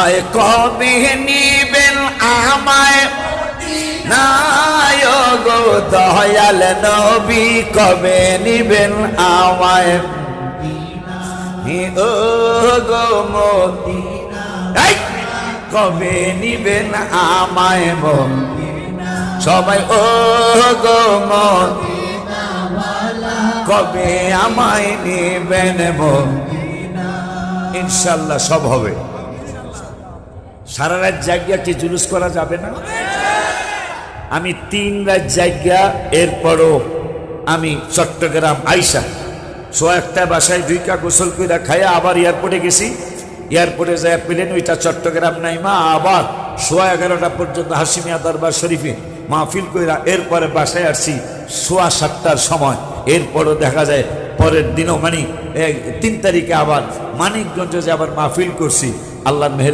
আয় কবে নিবেন আমায় না গো দয়াল নবী, কবে নিবেন আমায় ও গো মদিনা, কবে নিবেন আমায় সবাই ও গো মদিনা, কবে আমায় নিবেন ইনশাল্লাহ সব হবে। সারা রাত জায়গা কি জুলুস করা যাবে না? আমি 3 রাত জায়গা, এরপরও আমি চট্টগ্রাম আইসা একটা বাসায় 2টা গোসল করে খাইয়া আবার এয়ারপোর্টে গেছি। এয়ারপোর্টে যায় প্লেন ওইটা চট্টগ্রাম নাইমা আবার 11:30 পর্যন্ত হাসিমিয়া দরবার শরীফে মাহফিল কইরা এরপরে বাসায় আসছি 7:15টার সময়। এরপরও দেখা যায় পরের দিনও 3 তারিখে আবার মানিকগঞ্জে যে আবার মাহফিল করছি। আল্লাহর মেহের